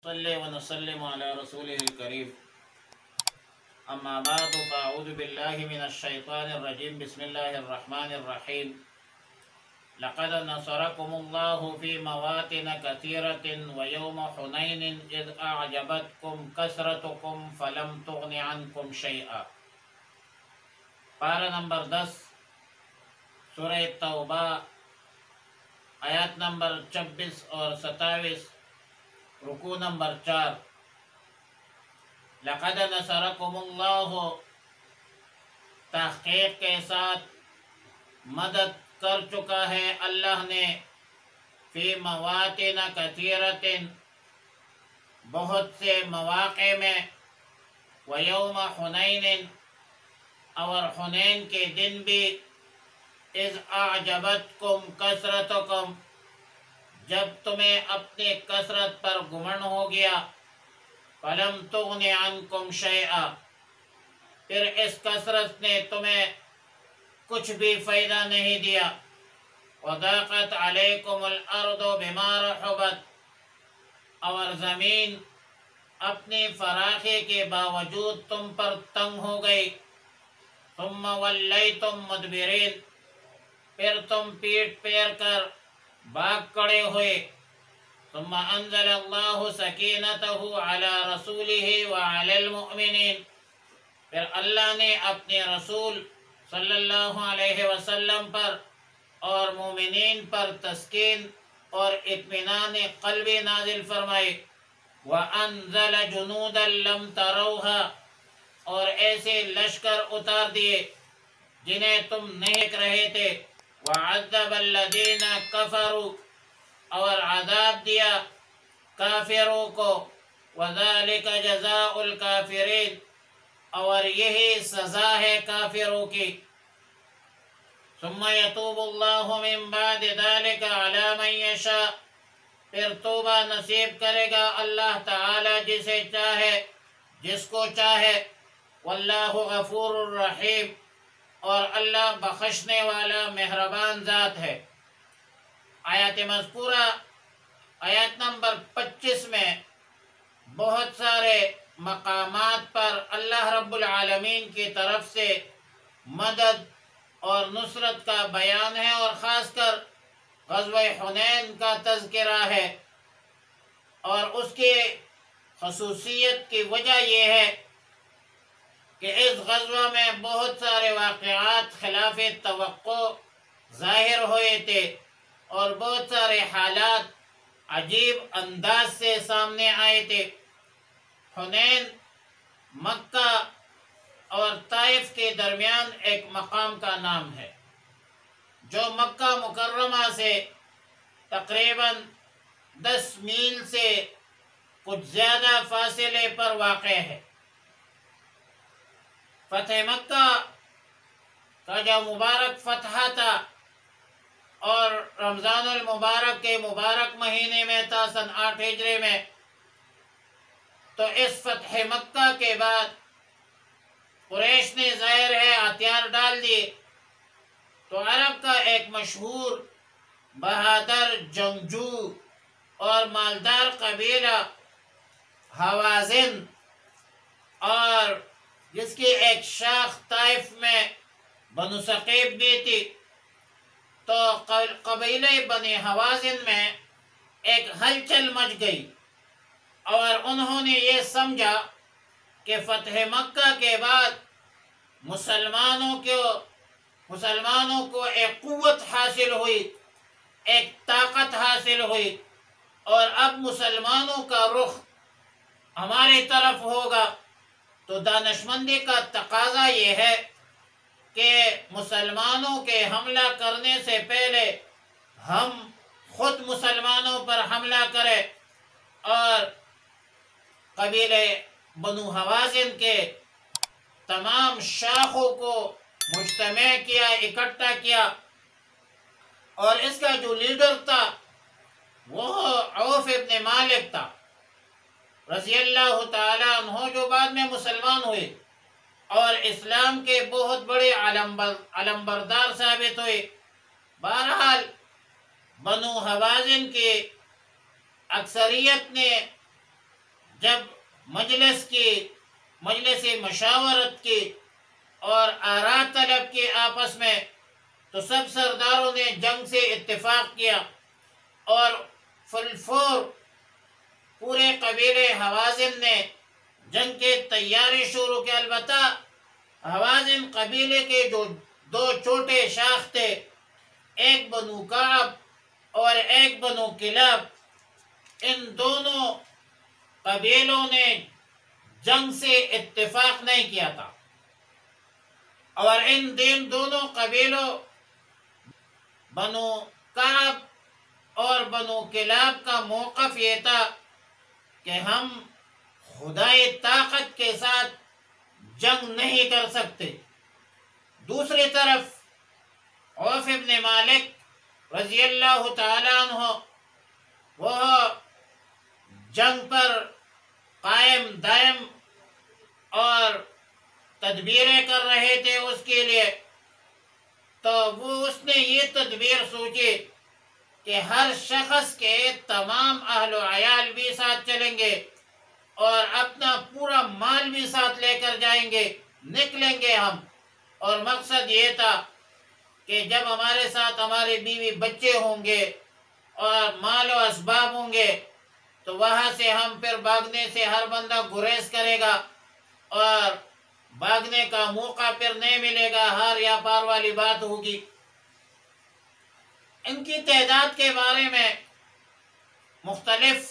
صلی ونسلم علی رسول الکریم اما بعد فاعوذ باللہ من الشیطان الرجیم بسم اللہ الرحمن الرحیم لقد نصرکم اللہ فی مواطن کثیرۃ ویوم حنین اذ اعجبتکم کثرتکم فلم تغن عنکم شیئا۔ پارہ نمبر 10 سورہ توبہ آیات نمبر 26 اور 27، رکوع نمبر 4۔ لقد نصرکم اللہ، تحقیق کے ساتھ مدد کر چکا ہے اللہ نے، فی مواطن کثیرۃ، بہت سے مواقع میں، ویوم حنین، اور حنین کے دن بھی، اذ اعجبتکم کثرتکم، جب تمہیں اپنی کثرت پر گمنڈ ہو گیا، فلم تغن عنکم شیئا، پھر اس کثرت نے تمہیں کچھ بھی فائدہ نہیں دیا، وضاقت علیکم الارض بما رحبت، اور زمین اپنی فراخی کے باوجود تم پر تنگ ہو گئی، ثم ولیتم مدبرین، پھر تم پیٹ پھیر کر بھاگ کھڑے ہوئے، ثم انزل اللہ سکینتہ علی رسولہ وعلی المؤمنین، پھر اللہ نے اپنے رسول صلی اللہ علیہ وسلم پر اور مومنین پر تسکین اور اطمینان قلبی نازل فرمائے، وانزل جنودا لم تروها، اور ایسے لشکر اتار دیے جنہیں تم نہیں دیکھ رہے تھے، وعذب الذین کفروا، اور عذاب دیا کافروں کو، وذالک جزاء الکافرین، اور یہی سزا ہے کافروں کی، ثم یتوب اللہ من بعد ذلک علی من یشاء، پھر توبہ نصیب کرے گا اللہ تعالی جسے چاہے، جس کو چاہے، واللہ غفور الرحیم، اور اللہ بخشنے والا مہربان ذات ہے۔ آیات مذکورہ آیات نمبر 25 میں بہت سارے مقامات پر اللہ رب العالمین کی طرف سے مدد اور نصرت کا بیان ہے، اور خاص کر غزوہ حنین کا تذکرہ ہے، اور اس کی خصوصیت کی وجہ یہ ہے کہ اس غزوہ میں بہت سارے واقعات خلاف توقع ظاہر ہوئے تھے، اور بہت سارے حالات عجیب انداز سے سامنے آئے تھے۔ حنین مکہ اور طائف کے درمیان ایک مقام کا نام ہے، جو مکہ مکرمہ سے تقریباً 10 میل سے کچھ زیادہ فاصلے پر واقع ہے۔ فتح مکہ کا جو مبارک فتح تھا، اور رمضان المبارک کے مبارک مہینے میں تھا سن 8 ہجری میں، تو اس فتح مکہ کے بعد قریش نے ظاہر ہے ہتھیار ڈال دیے، تو عرب کا ایک مشہور بہادر جنگجو اور مالدار قبیلہ حوازن، اور جس کی ایک شاخ طائف میں بنو ثقیف بھی تھی، تو قبیلہ بنی حوازن میں ایک ہلچل مچ گئی، اور انہوں نے یہ سمجھا کہ فتح مکہ کے بعد مسلمانوں کو ایک قوت حاصل ہوئی، ایک طاقت حاصل ہوئی، اور اب مسلمانوں کا رخ ہماری طرف ہوگا۔ تو دانشمندی کا تقاضا یہ ہے کہ مسلمانوں کے حملہ کرنے سے پہلے ہم خود مسلمانوں پر حملہ کریں، اور قبیلہ بنو حوازن کے تمام شاخوں کو مجتمع کیا، اکٹھا کیا، اور اس کا جو لیڈر تھا وہ عوف ابن مالک تھا رضی اللہ تعالیٰ عنہ، جو بعد میں مسلمان ہوئے اور اسلام کے بہت بڑے علمبردار ثابت ہوئے۔ بہرحال بنو حوازن کی اکثریت نے جب مجلس مشاورت کی اور آراء طلب کی آپس میں، تو سب سرداروں نے جنگ سے اتفاق کیا اور فلفور پورے قبیلے حوازن نے جنگ کے تیاری شروع کی۔ البتہ حوازن قبیلے کے جو دو چھوٹے شاخ تھے، ایک بنو کعب اور ایک بنو کلاب، ان دونوں قبیلوں نے جنگ سے اتفاق نہیں کیا تھا، اور ان دونوں قبیلوں بنو کعب اور بنو کلاب کا موقف یہ تھا کہ ہم خدائے طاقت کے ساتھ جنگ نہیں کر سکتے۔ دوسری طرف عوف ابن مالک رضی اللہ تعالیٰ عنہ، وہ جنگ پر قائم دائم اور تدبیریں کر رہے تھے اس کے لیے، تو اس نے یہ تدبیر سوچی کہ ہر شخص کے تمام اہل و عیال بھی ساتھ چلیں گے اور اپنا پورا مال بھی ساتھ لے کر جائیں گے، نکلیں گے ہم، اور مقصد یہ تھا کہ جب ہمارے ساتھ ہمارے بیوی بچے ہوں گے اور مال و اسباب ہوں گے تو وہاں سے ہم پھر بھاگنے سے ہر بندہ گریز کرے گا اور بھاگنے کا موقع پھر نہیں ملے گا، ہار یا پار والی بات ہوگی۔ ان کی تعداد کے بارے میں مختلف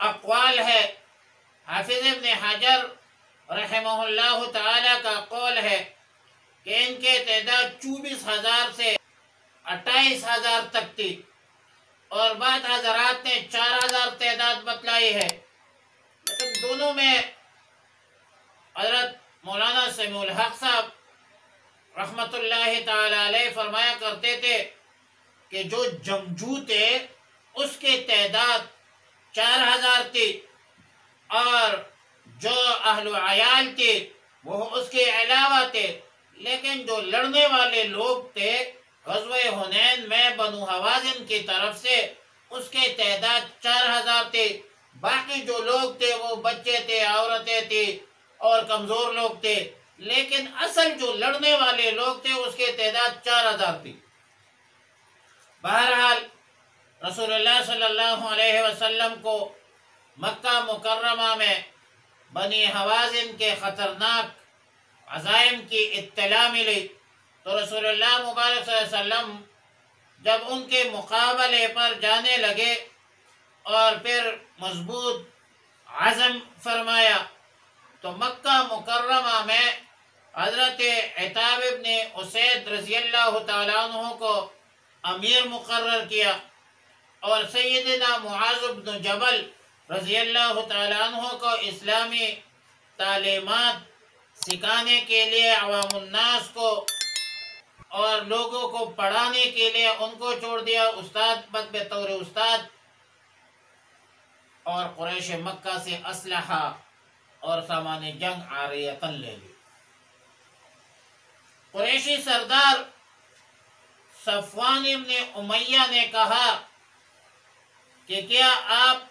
اقوال ہے۔ حافظ ابن حجر رحمہ اللہ تعالی کا قول ہے کہ ان کے تعداد 24,000 سے 28,000 تک تھی، اور بعض حضرات نے 4,000 تعداد بتلائی ہے۔ لیکن دونوں میں حضرت مولانا سمیع الحق صاحب رحمۃ اللہ تعالی علیہ فرمایا کرتے تھے کہ جو جنگجو تھے اس کے تعداد 4,000 تھی، اور جو اہل و عیال تھے وہ اس کے علاوہ تھے، لیکن جو لڑنے والے لوگ تھے غزوہ حنین میں بنو حوازن کی طرف سے، اس کے تعداد 4,000 تھے۔ باقی جو لوگ تھے وہ بچے تھے، عورتیں تھیں اور کمزور لوگ تھے، لیکن اصل جو لڑنے والے لوگ تھے اس کے تعداد 4,000 تھی۔ بہرحال رسول اللہ صلی اللہ علیہ وسلم کو مکہ مکرمہ میں بنی حوازن کے خطرناک عزائم کی اطلاع ملی، تو رسول اللہ مبارک صلی اللہ علیہ وسلم جب ان کے مقابلے پر جانے لگے اور پھر مضبوط عزم فرمایا، تو مکہ مکرمہ میں حضرت عتاب ابن اسید رضی اللہ تعالیٰ عنہ کو امیر مقرر کیا، اور سیدنا معاذ بن جبل رضی اللہ تعالیٰ عنہ کو اسلامی تعلیمات سکھانے کے لیے عوام الناس کو اور لوگوں کو پڑھانے کے لیے ان کو چھوڑ دیا، استاد بطور استاد، اور قریش مکہ سے اسلحہ اور سامان جنگ عاریتاً لے لی۔ قریشی سردار صفوان ابن امیہ نے کہا کہ کیا آپ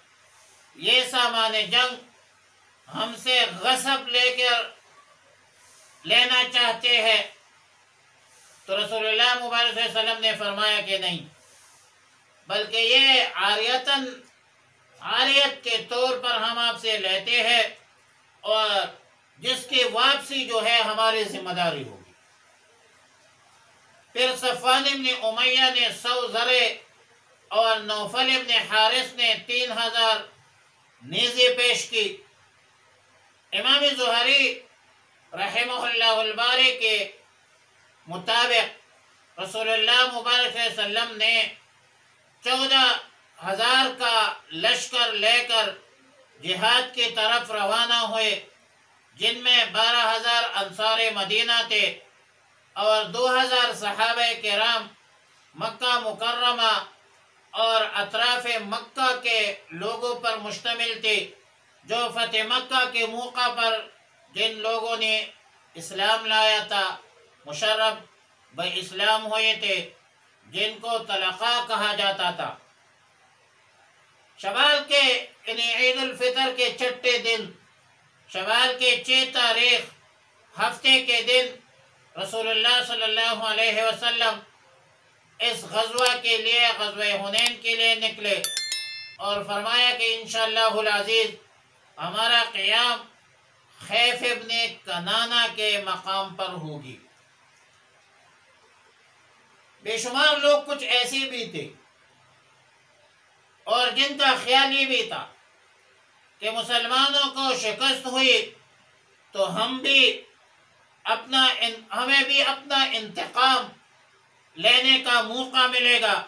یہ سامان جنگ ہم سے غصب لے کر لینا چاہتے ہیں؟ تو رسول اللہ مبارک صلی اللہ علیہ وسلم نے فرمایا کہ نہیں، بلکہ یہ عاریت کے طور پر ہم آپ سے لیتے ہیں، اور جس کی واپسی جو ہے ہماری ذمہ داری ہوگی۔ پھر صفوان ابن امیہ نے 100 زرے اور نوفل ابن حارث نے 3,000 نیزے پیش کی۔ امام زہری رحمہ اللہ الباری کے مطابق رسول اللہ مبارک صلی اللہ علیہ وسلم نے 14,000 کا لشکر لے کر جہاد کی طرف روانہ ہوئے، جن میں 12,000 انصار مدینہ تھے اور 2,000 صحابہ کرام مکہ مکرمہ اور اطراف مکہ کے لوگوں پر مشتمل تھی، جو فتح مکہ کے موقع پر جن لوگوں نے اسلام لایا تھا، مشرف بہ اسلام ہوئے تھے، جن کو طلقاء کہا جاتا تھا۔ شوال کے یعنی عید الفطر کے چھٹے دن شوال کے 6 تاریخ ہفتے کے دن رسول اللہ صلی اللہ علیہ وسلم اس غزوہ کے لیے، غزوہ حنین کے لیے نکلے اور فرمایا کہ انشاءاللہ العزیز ہمارا قیام خیف ابن کنانہ کے مقام پر ہوگی۔ بے شمار لوگ کچھ ایسے بھی تھے اور جن کا خیال یہ بھی تھا کہ مسلمانوں کو شکست ہوئی تو ہمیں بھی اپنا انتقام لینے کا موقع ملے گا۔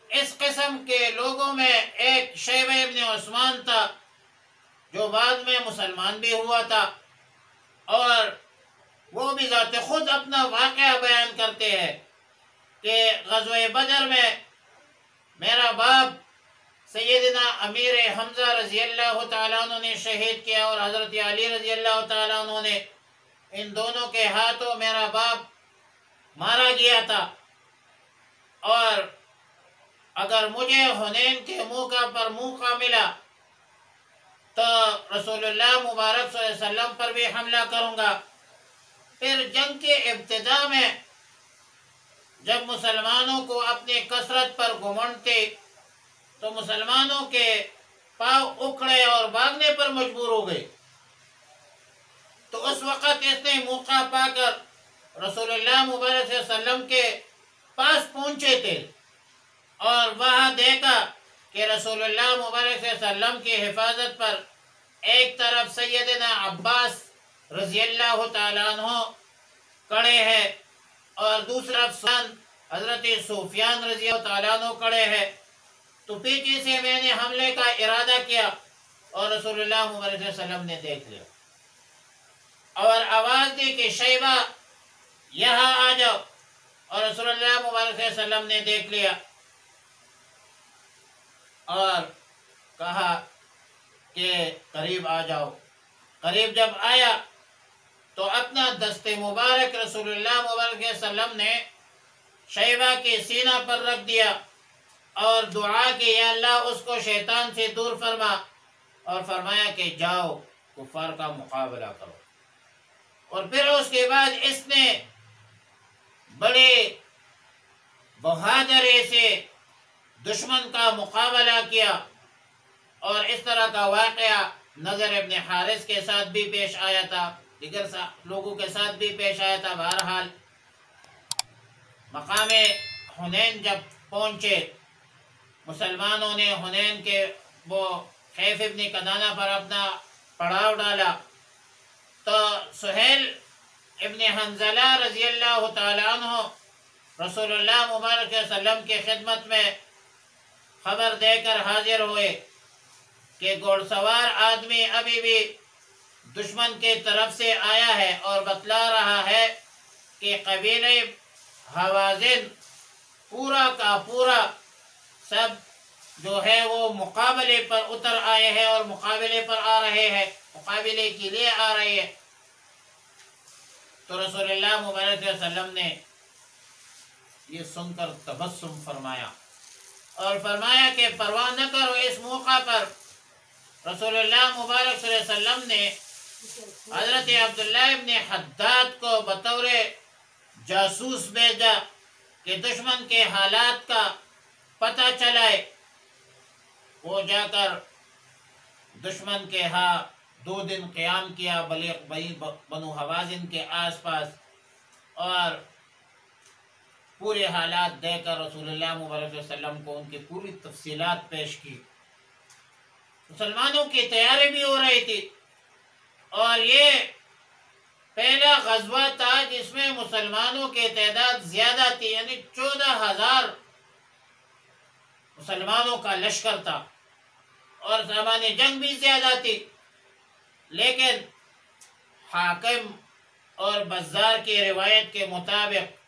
اس قسم کے لوگوں میں ایک شیبہ ابن عثمان تھا جو بعد میں مسلمان بھی ہوا تھا، اور وہ بھی ذات خود اپنا واقعہ بیان کرتے ہیں کہ غزوہ بدر میں میرا باپ سیدنا امیر حمزہ رضی اللہ تعالیٰ عنہ نے شہید کیا، اور حضرت علی رضی اللہ تعالیٰ عنہ نے، ان دونوں کے ہاتھوں میرا باپ مارا گیا تھا، اور اگر مجھے حنین کے موقع پر موقع ملا تو رسول اللہ مبارک صلی اللہ علیہ وسلم پر بھی حملہ کروں گا۔ پھر جنگ کے ابتدا میں جب مسلمانوں کو اپنی کثرت پر گھمنڈ تھے تو مسلمانوں کے پاؤں اکھڑے اور بھاگنے پر مجبور ہو گئے، تو اس وقت اس نے موقع پا کر رسول اللہ مبارک صلی اللہ علیہ وسلم کے پاس پہنچے تھے اور وہاں دیکھا کہ رسول اللہ مبارک صلی اللہ علیہ وسلم کی حفاظت پر ایک طرف سیدنا عباس رضی اللہ تعالیٰ عنہ کڑے ہیں اور دوسرا حضرت سفیان رضی اللہ تعالیٰ عنہ کڑے ہیں، تو پیچھے سے میں نے حملے کا ارادہ کیا اور رسول اللہ مبارک صلی اللہ علیہ وسلم نے دیکھ لیا اور آواز دی کہ شیبہ یہاں آ جاؤ، اور رسول اللہ مبارک صلی اللہ علیہ وسلم نے دیکھ لیا اور کہا کہ قریب آ جاؤ۔ قریب جب آیا تو اپنا دست مبارک رسول اللہ مبارک صلی اللہ علیہ وسلم نے شیبہ کے سینہ پر رکھ دیا اور دعا کی، یا اللہ اس کو شیطان سے دور فرما، اور فرمایا کہ جاؤ کفار کا مقابلہ کرو۔ اور پھر اس کے بعد اس نے بڑے بہادری سے دشمن کا مقابلہ کیا، اور اس طرح کا واقعہ نضر ابن حارث کے ساتھ بھی پیش آیا تھا، دیگر لوگوں کے ساتھ بھی پیش آیا تھا۔ بہرحال مقام حنین جب پہنچے، مسلمانوں نے حنین کے وہ خیف ابن کنانہ پر اپنا پڑاؤ ڈالا، تو سہیل ابن حنزلہ رضی اللہ تعالیٰ عنہ رسول اللہ مبارک صلی اللہ علیہ وسلم کی خدمت میں خبر دے کر حاضر ہوئے کہ گھوڑ سوار آدمی ابھی بھی دشمن کے طرف سے آیا ہے اور بتلا رہا ہے کہ قبیلہ حوازن پورا کا پورا سب جو ہے وہ مقابلے پر اتر آئے ہیں اور مقابلے پر آ رہے ہیں، مقابلے کے لیے آ رہے ہیں۔ تو رسول اللہ مبارک صلی اللہ علیہ وسلم نے یہ سن کر تبسم فرمایا اور فرمایا کہ پرواہ نہ کرو، اس موقع پر رسول اللہ مبارک صلی اللہ علیہ وسلم نے حضرت عبداللہ ابن حداد کو بطور جاسوس بھیجا کہ دشمن کے حالات کا پتہ چلائے۔ وہ جا کر دشمن کے ہاں 2 دن قیام کیا بنو حوازن کے آس پاس، اور پورے حالات دے کر رسول اللہ مبارک صلی اللہ علیہ وسلم کو ان کی پوری تفصیلات پیش کی۔ مسلمانوں کی تیاری بھی ہو رہی تھی، اور یہ پہلا غزوہ تھا جس میں مسلمانوں کی تعداد زیادہ تھی، یعنی 14,000 مسلمانوں کا لشکر تھا، اور سامان جنگ بھی زیادہ تھی، لیکن حاکم اور بزار کی روایت کے مطابق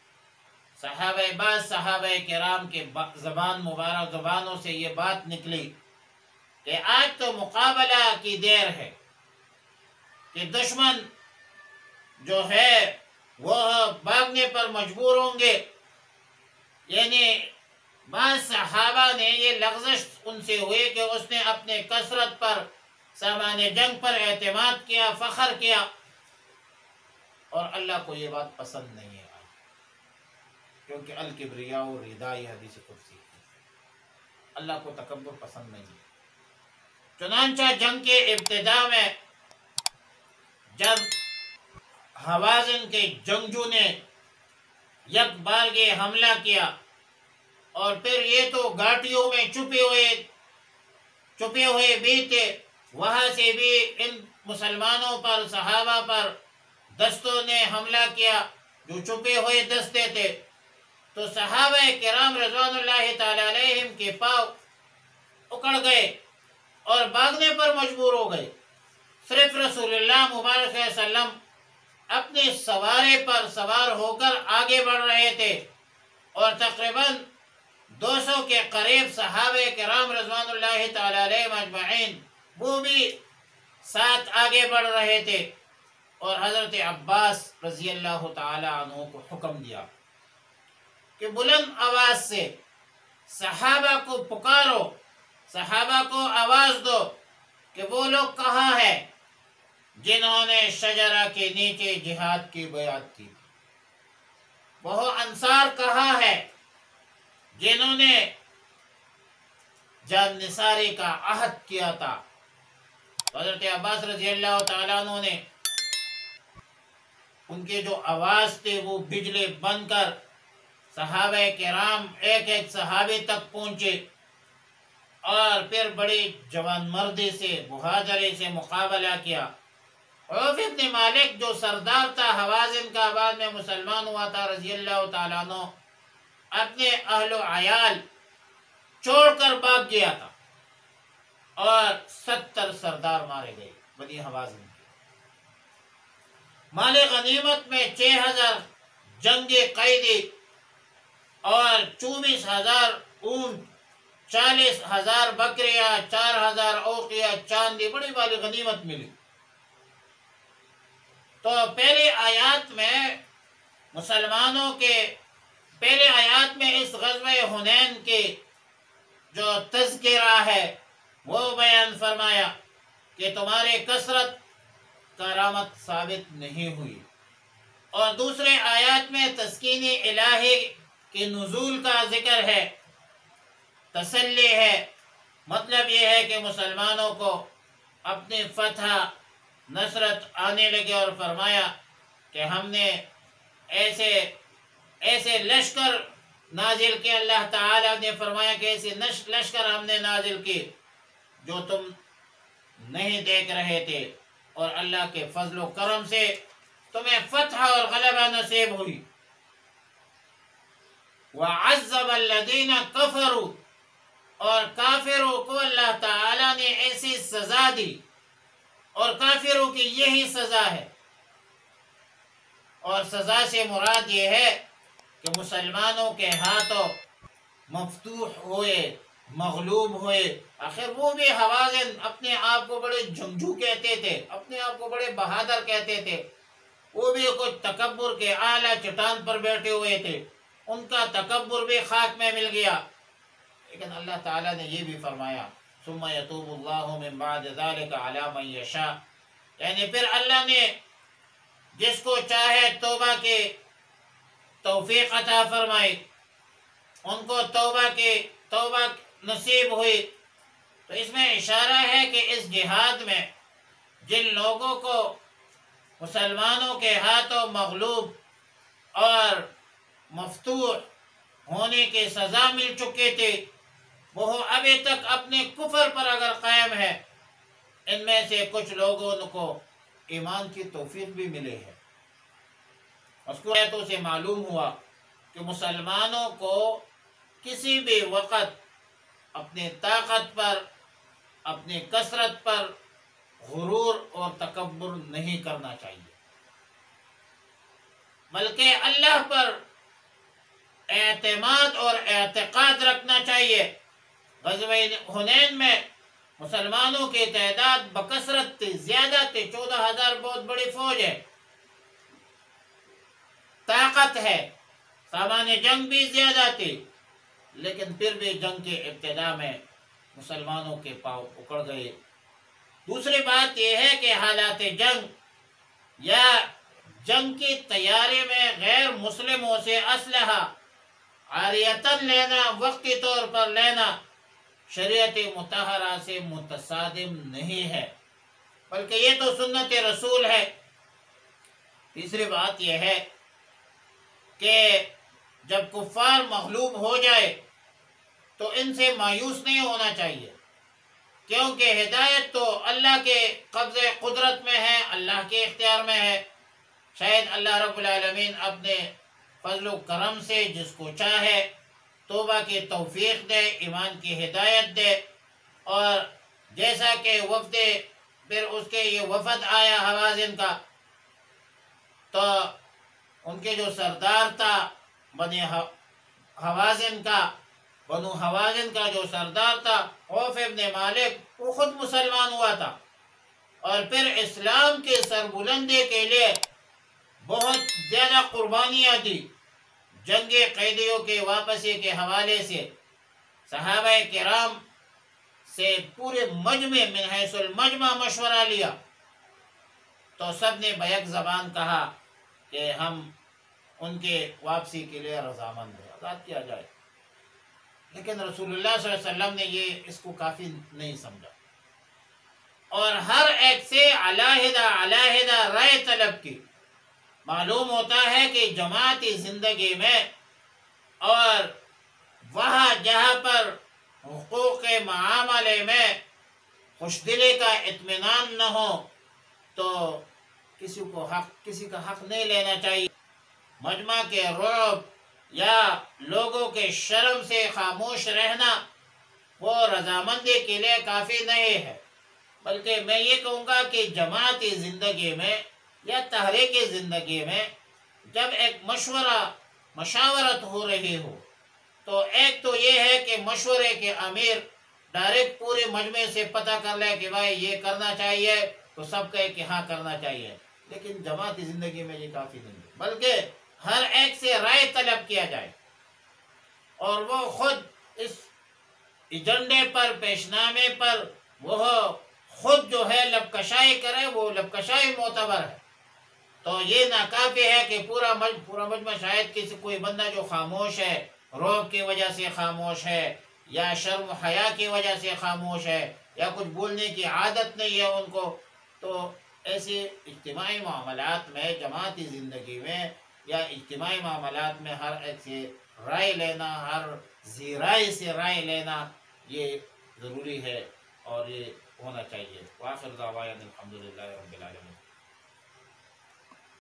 بعض صحابہ کرام کے زبانوں سے یہ بات نکلی کہ آج تو مقابلہ کی دیر ہے، کہ دشمن جو ہے وہ بھاگنے پر مجبور ہوں گے، یعنی بعض صحابہ نے یہ لغزش ان سے ہوئی کہ اس نے اپنے کثرت پر سامان جنگ پر اعتماد کیا، فخر کیا، اور اللہ کو یہ بات پسند نہیں ہے، کیونکہ الکبریاء رداء، یہ حدیث قدسی ہے، اللہ کو تکبر پسند نہیں ہے۔ چنانچہ جنگ کے ابتدا میں جب حوازن کے جنگجو نے یک بارگہ حملہ کیا، اور پھر یہ تو گھاٹیوں میں چھپے ہوئے بھی تھے، وہاں سے بھی ان مسلمانوں پر، صحابہ پر دستوں نے حملہ کیا جو چھپے ہوئے دستے تھے، تو صحابہ کرام رضوان اللہ تعالی علیہم کے پاؤں اکڑ گئے اور بھاگنے پر مجبور ہو گئے۔ صرف رسول اللہ مبارک صلی اللہ علیہ وسلم اپنے سوارے پر سوار ہو کر آگے بڑھ رہے تھے، اور تقریباً 200 کے قریب صحابہ کرام رضوان اللہ تعالی علیہم اجمعین وہ بھی ساتھ آگے بڑھ رہے تھے، اور حضرت عباس رضی اللہ تعالی عنہ کو حکم دیا کہ بلند آواز سے صحابہ کو پکارو، صحابہ کو آواز دو کہ وہ لوگ کہاں ہیں جنہوں نے شجرہ کے نیچے جہاد کی بیعت کی، وہ انصار کہاں ہے جنہوں نے جان نثاری کا عہد کیا تھا۔ حضرت عباس رضی اللہ تعالیٰ عنہ نے ان کے جو آواز تھے وہ بجلی بن کر صحابہ کرام ایک ایک صحابی تک پہنچے، اور پھر بڑی جوان مردی سے، بہادری سے مقابلہ کیا۔ عوف ابن مالک جو سردار تھا حوازن کا، بعد میں مسلمان ہوا تھا رضی اللہ تعالیٰ عنہ، اپنے اہل و عیال چھوڑ کر بھاگ گیا تھا، اور 70 سردار مارے گئے بنی حوازن کے۔ مال غنیمت میں 6000 جنگی قیدی اور 24,000 اونٹ، 40,000 بکریاں، 4,000 اوقیہ چاندی، بڑی والی غنیمت ملی۔ تو پہلی آیات میں مسلمانوں کے پہلے آیات میں اس غزوہ حنین کے جو تذکرہ ہے وہ بیان فرمایا کہ تمہاری کثرت کرامت ثابت نہیں ہوئی، اور دوسرے آیات میں تسکین الہی کے نزول کا ذکر ہے، تسلی ہے۔ مطلب یہ ہے کہ مسلمانوں کو اپنی فتح، نصرت آنے لگے، اور فرمایا کہ ہم نے ایسے لشکر نازل کیے، اللہ تعالیٰ نے فرمایا کہ ایسے لشکر ہم نے نازل کی جو تم نہیں دیکھ رہے تھے، اور اللہ کے فضل و کرم سے تمہیں فتح اور غلبہ نصیب ہوئی۔ وَعَذَّبَ الَّذِينَ كَفَرُوا، اور کافروں کو اللہ تعالیٰ نے ایسی سزا دی، اور کافروں کی یہی سزا ہے، اور سزا سے مراد یہ ہے کہ مسلمانوں کے ہاتھوں مفتوح ہوئے، مغلوب ہوئے۔ آخر وہ بھی حوازن اپنے آپ کو بڑے جنگجو کہتے تھے، اپنے آپ کو بڑے بہادر کہتے تھے، وہ بھی کچھ تکبر کے اعلیٰ چٹان پر بیٹھے ہوئے تھے، ان کا تکبر بھی خاک میں مل گیا۔ لیکن اللہ تعالیٰ نے یہ بھی فرمایا ثم یتوب اللہ من بعد ذلک علی من یشاء، یعنی پھر اللہ نے جس کو چاہے توبہ کی توفیق عطا فرمائی، ان کو توبہ نصیب ہوئی۔ تو اس میں اشارہ ہے کہ اس جہاد میں جن لوگوں کو مسلمانوں کے ہاتھوں مغلوب اور مفتوح ہونے کی سزا مل چکی تھی، وہ ابھی تک اپنے کفر پر اگر قائم ہے، ان میں سے کچھ لوگوں کو ایمان کی توفیق بھی ملے ہے۔ مذکورہ آیتوں سے معلوم ہوا کہ مسلمانوں کو کسی بھی وقت اپنی طاقت پر، اپنی کثرت پر غرور اور تکبر نہیں کرنا چاہیے، بلکہ اللہ پر اعتماد اور اعتقاد رکھنا چاہیے۔ غزوہ حنین میں مسلمانوں کی تعداد بکثرت تھی، زیادہ تھی، 14,000 بہت بڑی فوج ہے، طاقت ہے، سامان جنگ بھی زیادہ تھی، لیکن پھر بھی جنگ کے ابتدا میں مسلمانوں کے پاؤں اکڑ گئے۔ دوسری بات یہ ہے کہ حالات جنگ یا جنگ کی تیاری میں غیر مسلموں سے اسلحہ عاریتاً لینا، وقتی طور پر لینا، شریعت مطہرہ سے متصادم نہیں ہے، بلکہ یہ تو سنت رسول ہے۔ تیسری بات یہ ہے کہ جب کفار مغلوب ہو جائے تو ان سے مایوس نہیں ہونا چاہیے، کیونکہ ہدایت تو اللہ کے قبضے قدرت میں ہے، اللہ کے اختیار میں ہے۔ شاید اللہ رب العالمین اپنے فضل و کرم سے جس کو چاہے توبہ کی توفیق دے، ایمان کی ہدایت دے۔ اور جیسا کہ پھر اس کے یہ وفد آیا حوازن کا، تو ان کے جو سردار تھا بنو حوازن کا جو سردار تھا عوف ابن مالک، وہ خود مسلمان ہوا تھا، اور پھر اسلام کے سربلندی کے لیے بہت زیادہ قربانیاں دی۔ جنگی قیدیوں کے واپسی کے حوالے سے صحابہ کرام سے پورے مجمع من حیث المجمع مشورہ لیا، تو سب نے بیک زبان کہا کہ ہم ان کے واپسی کے لیے رضامند ہیں، آزاد کیا جائے۔ لیکن رسول اللہ صلی اللہ علیہ وسلم نے اس کو کافی نہیں سمجھا، اور ہر ایک سے علیحدہ رائے طلب کی۔ معلوم ہوتا ہے کہ جماعتی زندگی میں اور وہاں جہاں پر حقوق معاملے میں خوش دلی کا اطمینان نہ ہو تو کسی کا حق نہیں لینا چاہیے۔ مجمع کے رعب یا لوگوں کے شرم سے خاموش رہنا وہ رضامندی کے لیے کافی نہیں ہے، بلکہ میں یہ کہوں گا کہ جماعتی زندگی میں یا تحریکی زندگی میں جب ایک مشاورت ہو رہی ہو، تو ایک تو یہ ہے کہ مشورے کے امیر ڈائریکٹ پورے مجمع سے پتہ کر لے کہ بھائی یہ کرنا چاہیے، تو سب کہے کہ ہاں کرنا چاہیے۔ لیکن جماعتی زندگی میں یہ کافی نہیں ہے، بلکہ ہر ایک سے رائے طلب کیا جائے، اور وہ خود اس ایجنڈے پر، پیشنامے پر وہ خود جو ہے لبکشائی کرے، وہ لبکشائی معتبر ہے۔ تو یہ ناکافی ہے کہ پورا مجمع شاید کوئی بندہ جو خاموش ہے، رعب کی وجہ سے خاموش ہے، یا شرم و حیا کی وجہ سے خاموش ہے، یا کچھ بولنے کی عادت نہیں ہے ان کو، تو ایسے اجتماعی معاملات میں، جماعتی زندگی میں یا اجتماعی معاملات میں ہر ایک سے رائے لینا، ہر ذی رائے سے رائے لینا یہ ضروری ہے، اور یہ ہونا چاہیے۔ وآخر دعوانا الحمدللہ رب العالمین۔